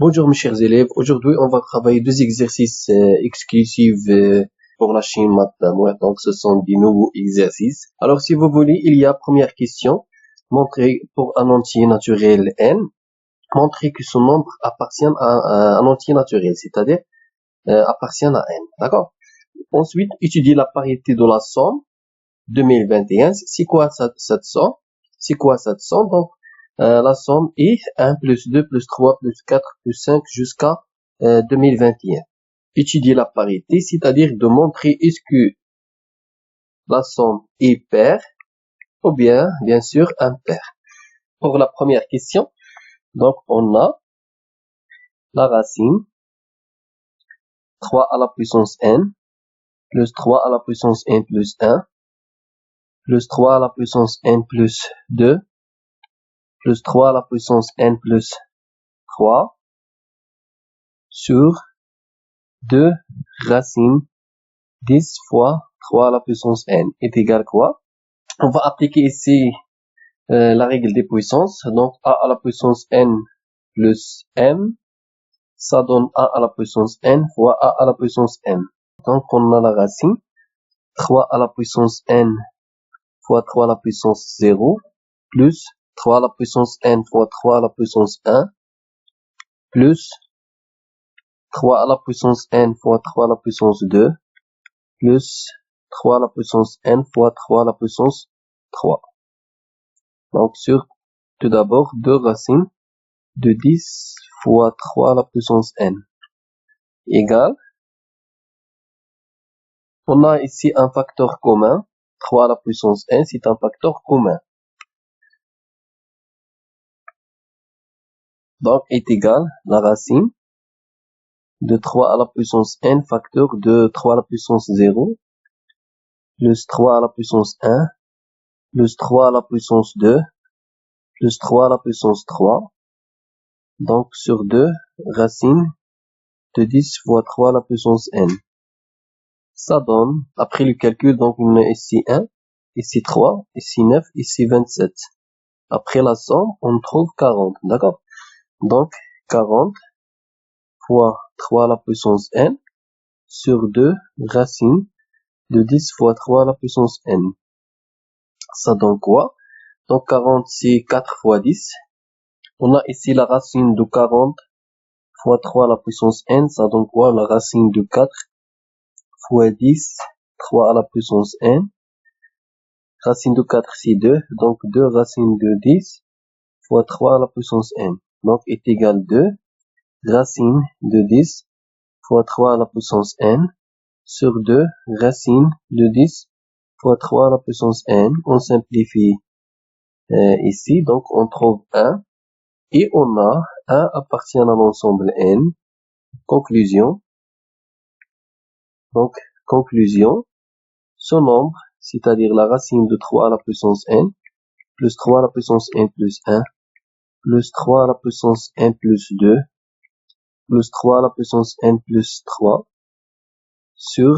Bonjour mes chers élèves, aujourd'hui on va travailler deux exercices exclusifs pour la Chine maths d'amour. Donc ce sont des nouveaux exercices. Alors si vous voulez, il y a première question, montrer pour un entier naturel n, montrer que son nombre appartient à un entier naturel, c'est-à-dire appartient à n, d'accord? Ensuite, étudier la parité de la somme 2021. C'est quoi cette somme? C'est quoi cette somme? Donc la somme est 1 plus 2 plus 3 plus 4 plus 5 jusqu'à 2021. Étudier la parité, c'est-à-dire de montrer est-ce que la somme est paire ou bien sûr impaire. Pour la première question, donc on a la racine 3 à la puissance n plus 3 à la puissance n plus 1 plus 3 à la puissance n plus 2 plus 3 à la puissance n plus 3 sur 2 racines 10 fois 3 à la puissance n est égal à quoi? On va appliquer ici la règle des puissances. Donc a à la puissance n plus m, ça donne a à la puissance n fois a à la puissance m. Donc on a la racine 3 à la puissance n fois 3 à la puissance 0 plus 3 à la puissance n fois 3 à la puissance 1 plus 3 à la puissance n fois 3 à la puissance 2 plus 3 à la puissance n fois 3 à la puissance 3. Donc sur tout d'abord 2 racines de 10 fois 3 à la puissance n égale, on a ici un facteur commun, 3 à la puissance n, c'est un facteur commun. Donc est égal la racine de 3 à la puissance n facteur de 3 à la puissance 0 plus 3 à la puissance 1 plus 3 à la puissance 2 plus 3 à la puissance 3. Donc sur 2 racines de 10 fois 3 à la puissance n. Ça donne, après le calcul, donc on a ici 1, ici 3, ici 9, ici 27. Après la somme, on trouve 40, d'accord? Donc 40 fois 3 à la puissance n sur 2 racines de 10 fois 3 à la puissance n. Ça donne quoi? Donc 40 c'est 4 fois 10. On a ici la racine de 40 fois 3 à la puissance n. Ça donne quoi? La racine de 4 fois 10, 3 à la puissance n. Racine de 4 c'est 2. Donc 2 racines de 10 fois 3 à la puissance n. Donc est égal 2 racine de 10 fois 3 à la puissance n sur 2 racine de 10 fois 3 à la puissance n. On simplifie ici. Donc on trouve 1. Et on a 1 appartient à l'ensemble n. Conclusion. Donc, conclusion. Ce nombre, c'est-à-dire la racine de 3 à la puissance n, plus 3 à la puissance n plus 1, plus 3 à la puissance n plus 2, plus 3 à la puissance n plus 3, sur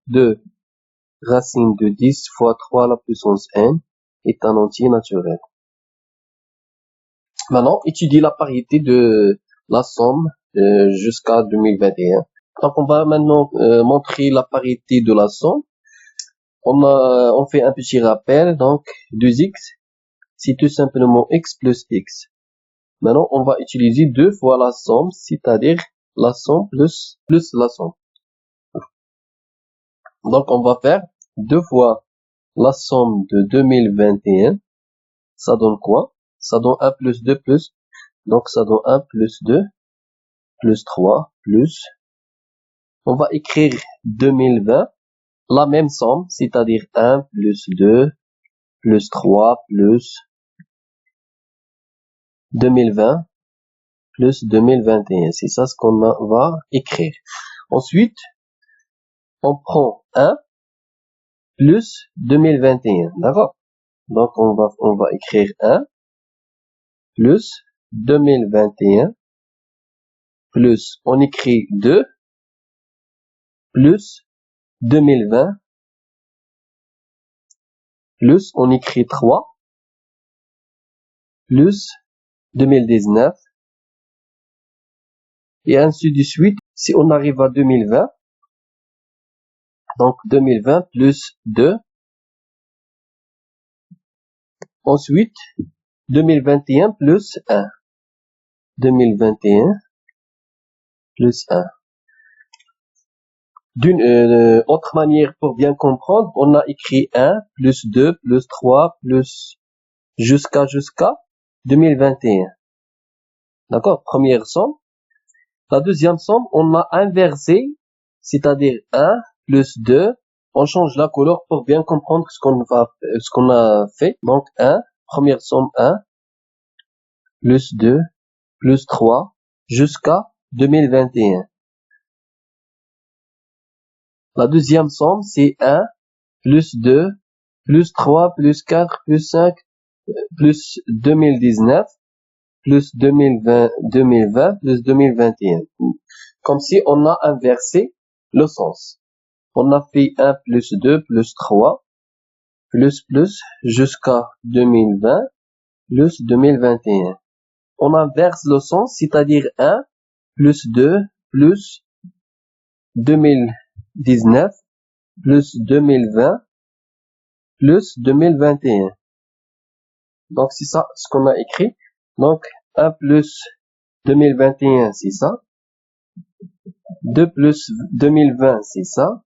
2 racine de 10 fois 3 à la puissance n est un entier naturel. Maintenant, étudier la parité de la somme jusqu'à 2021. Donc, on va maintenant montrer la parité de la somme. On fait un petit rappel. Donc, 2x, c'est tout simplement x plus x. Maintenant, on va utiliser 2 fois la somme, c'est-à-dire la somme plus la somme. Donc, on va faire 2 fois la somme de 2021. Ça donne quoi? Ça donne 1 plus 2 plus. Donc, ça donne 1 plus 2 plus 3 plus. On va écrire 2020. La même somme, c'est-à-dire 1 plus 2 plus 3 plus 2020 plus 2021. C'est ça ce qu'on va écrire. Ensuite, on prend 1 plus 2021. D'accord? Donc, on va écrire 1 plus 2021 plus, on écrit 2 plus 2020 plus, on écrit 3 plus 2019 et ainsi de suite. Si on arrive à 2020, donc 2020 plus 2. Ensuite, 2021 plus 1. 2021 plus 1. D'une autre manière pour bien comprendre, on a écrit 1 plus 2 plus 3 plus jusqu'à 2021. D'accord? Première somme. La deuxième somme, on a inversé, c'est-à-dire 1 plus 2. On change la couleur pour bien comprendre ce qu'on a fait. Donc 1, première somme 1, plus 2, plus 3, jusqu'à 2021. La deuxième somme, c'est 1, plus 2, plus 3, plus 4, plus 5, plus 2019, plus 2020, plus 2021. Comme si on a inversé le sens. On a fait 1 plus 2 plus 3 plus jusqu'à 2020 plus 2021. On inverse le sens, c'est-à-dire 1 plus 2 plus 2019 plus 2020 plus 2021. Donc c'est ça ce qu'on a écrit. Donc 1 plus 2021 c'est ça. 2 plus 2020 c'est ça.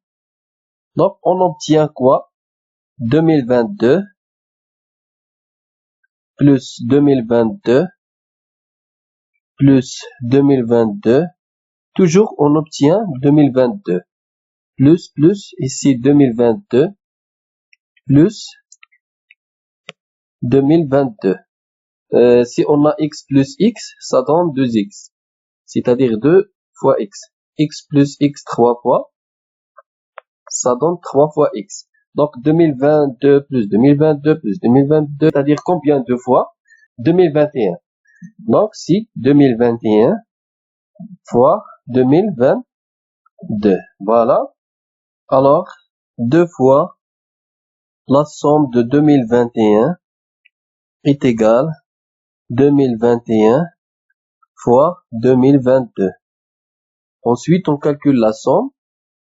Donc on obtient quoi? 2022 plus 2022 plus 2022. Toujours on obtient 2022. Plus ici 2022 plus 2022. Si on a x plus x, ça donne 2x. C'est-à-dire 2 fois x. X plus x 3 fois, ça donne 3 fois x. Donc 2022 plus 2022 plus 2022, c'est-à-dire combien de fois? 2021. Donc si 2021 fois 2022. Voilà. Alors, 2 fois la somme de 2021 est égale 2021 fois 2022. Ensuite, on calcule la somme.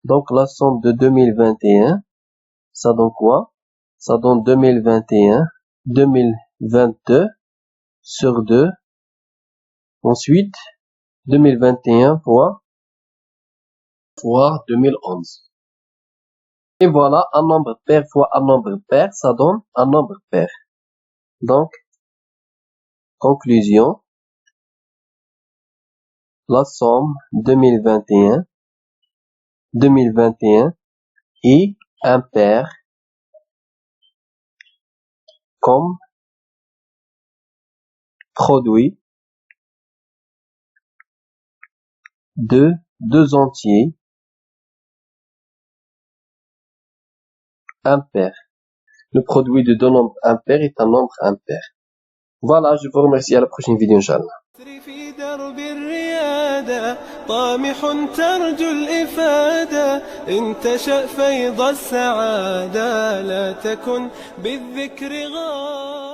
Donc, la somme de 2021, ça donne quoi? Ça donne 2021, 2022 sur 2. Ensuite, 2021 fois 2011. Et voilà, un nombre pair fois un nombre pair, ça donne un nombre pair. Donc, conclusion, la somme 2021 est impair comme produit de deux entiers impairs. Le produit de deux nombres impairs est un nombre impair. Voilà, je vous remercie, à la prochaine vidéo, Inch'Allah. في درب الريادة طامح ترجو الإفادة إن تشأ فيض السعادة لا تكن بالذكر غافل